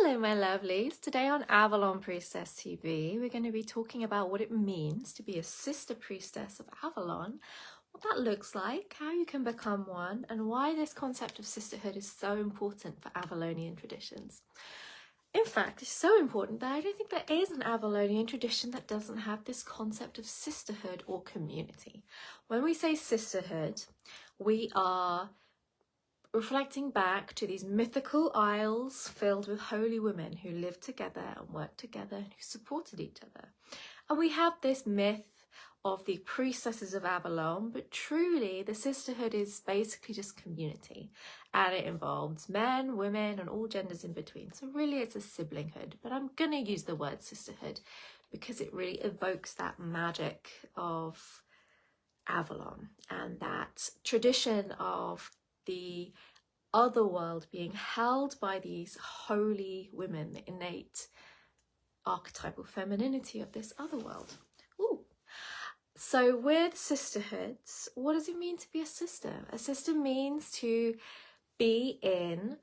Hello my lovelies, today on Avalon Priestess TV we're going to be talking about what it means to be a Sister Priestess of Avalon, what that looks like, how you can become one, and why this concept of sisterhood is so important for Avalonian traditions. In fact, it's so important that I don't think there is an Avalonian tradition that doesn't have this concept of sisterhood or community. When we say sisterhood, we are reflecting back to these mythical isles filled with holy women who lived together and worked together and who supported each other. And we have this myth of the priestesses of Avalon, but truly the sisterhood is basically just community, and it involves men, women, and all genders in between. So really it's a siblinghood, but I'm going to use the word sisterhood because it really evokes that magic of Avalon and that tradition of the other world being held by these holy women, the innate archetypal femininity of this other world. Ooh. So with sisterhoods, what does it mean to be a sister? A sister means to be in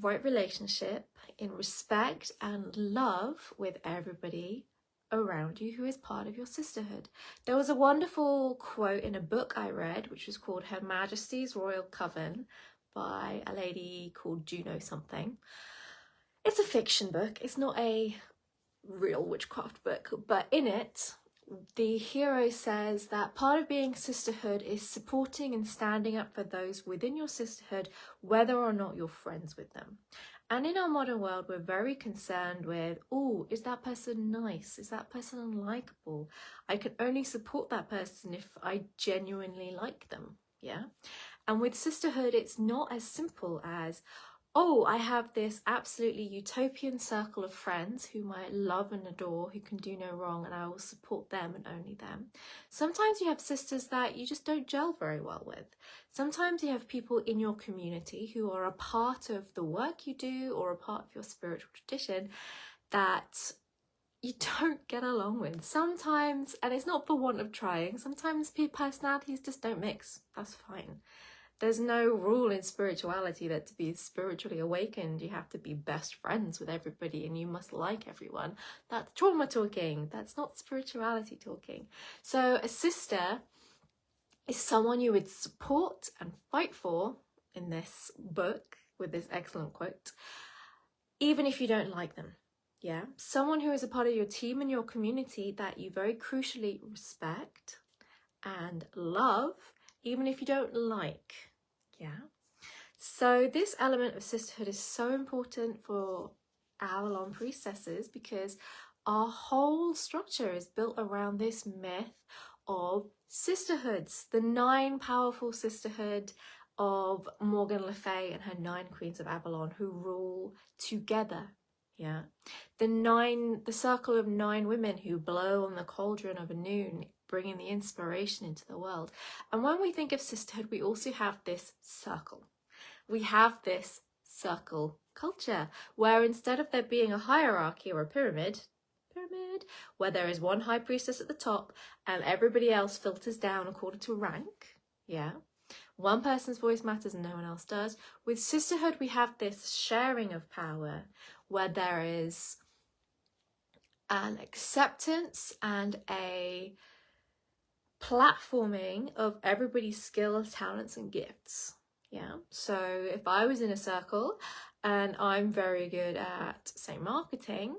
right relationship, in respect and love with everybody around you who is part of your sisterhood. There was a wonderful quote in a book I read which was called Her Majesty's Royal Coven by a lady called Juno something. It's a fiction book, it's not a real witchcraft book, but in it the hero says that part of being sisterhood is supporting and standing up for those within your sisterhood whether or not you're friends with them. And in our modern world, we're very concerned with, oh, is that person nice? Is that person unlikable? I can only support that person if I genuinely like them, yeah? And with sisterhood, it's not as simple as, oh, I have this absolutely utopian circle of friends whom I love and adore, who can do no wrong, and I will support them and only them. Sometimes you have sisters that you just don't gel very well with. Sometimes you have people in your community who are a part of the work you do or a part of your spiritual tradition that you don't get along with. Sometimes, and it's not for want of trying, sometimes personalities just don't mix. That's fine. There's no rule in spirituality that to be spiritually awakened, you have to be best friends with everybody and you must like everyone. That's trauma talking. That's not spirituality talking. So a sister is someone you would support and fight for in this book with this excellent quote, even if you don't like them. Yeah, someone who is a part of your team and your community that you very crucially respect and love, even if you don't like. Yeah, so this element of sisterhood is so important for Avalon priestesses because our whole structure is built around this myth of sisterhoods, the 9 powerful sisterhood of Morgan Le Fay and her 9 queens of Avalon who rule together. Yeah, the circle of 9 women who blow on the cauldron of a noon, bringing the inspiration into the world. And when we think of sisterhood, we also have this circle. We have this circle culture where instead of there being a hierarchy or a pyramid, where there is one high priestess at the top and everybody else filters down according to rank, yeah, one person's voice matters and no one else does. With sisterhood, we have this sharing of power where there is an acceptance and a platforming of everybody's skills, talents and gifts. Yeah, so if I was in a circle and I'm very good at, say, marketing,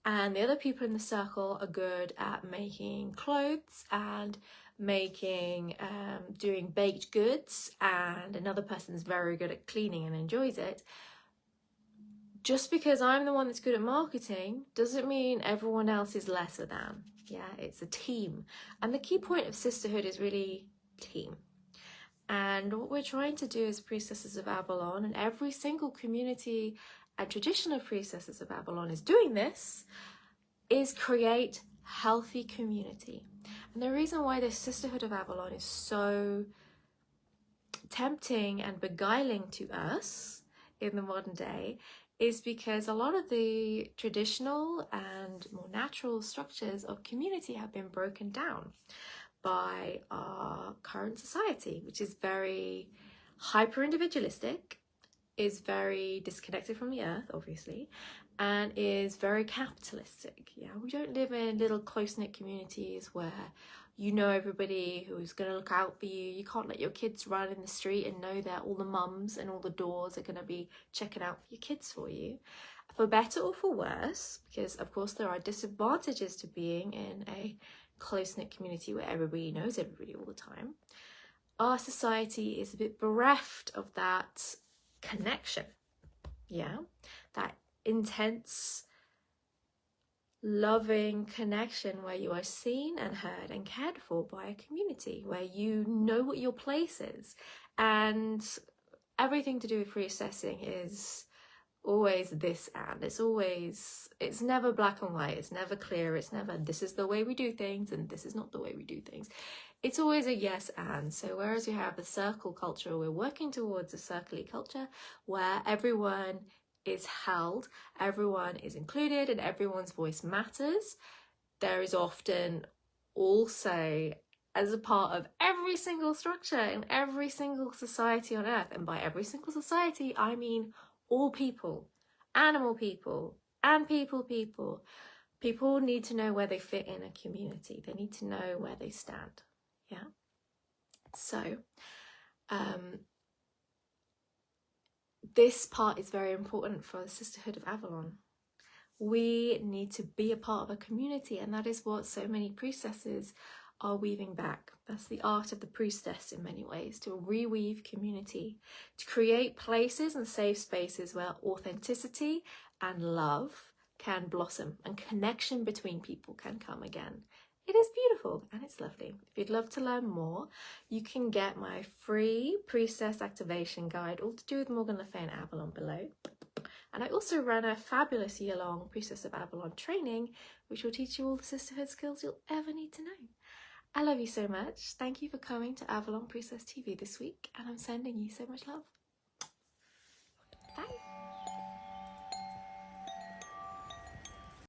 and the other people in the circle are good at making clothes and making doing baked goods, and another person's very good at cleaning and enjoys it, just because I'm the one that's good at marketing doesn't mean everyone else is lesser than. Yeah, it's a team. And the key point of sisterhood is really team. And what we're trying to do as Priestesses of Avalon, and every single community and tradition of Priestesses of Avalon is doing this, is create healthy community. And the reason why this Sisterhood of Avalon is so tempting and beguiling to us in the modern day is because a lot of the traditional and more natural structures of community have been broken down by our current society, which is very hyper-individualistic, is very disconnected from the earth, obviously, and is very capitalistic. Yeah, we don't live in little close-knit communities where you know everybody who's going to look out for you. You can't let your kids run in the street and know that all the mums and all the doors are going to be checking out for your kids for you. For better or for worse, because of course there are disadvantages to being in a close-knit community where everybody knows everybody all the time. Our society is a bit bereft of that connection, yeah, that intense, loving connection where you are seen and heard and cared for by a community, where you know what your place is. And everything to do with reassessing is always this and. It's never black and white, it's never clear, it's never this is the way we do things and this is not the way we do things. It's always a yes and. So whereas you have the circle culture, we're working towards a circly culture where everyone is held, everyone is included, and everyone's voice matters. There is often also, as a part of every single structure in every single society on earth, and by every single society I mean all people, animal people, and people. People need to know where they fit in a community. They need to know where they stand. Yeah. So, this part is very important for the Sisterhood of Avalon. We need to be a part of a community, and that is what so many priestesses are weaving back. That's the art of the priestess in many ways, to reweave community, to create places and safe spaces where authenticity and love can blossom and connection between people can come again. It is beautiful and it's lovely. If you'd love to learn more, you can get my free priestess activation guide, all to do with Morgan Le Fay and Avalon, below. And I also run a fabulous year-long Priestess of Avalon training, which will teach you all the sisterhood skills you'll ever need to know. I love you so much. Thank you for coming to Avalon Priestess TV this week, and I'm sending you so much love. Bye.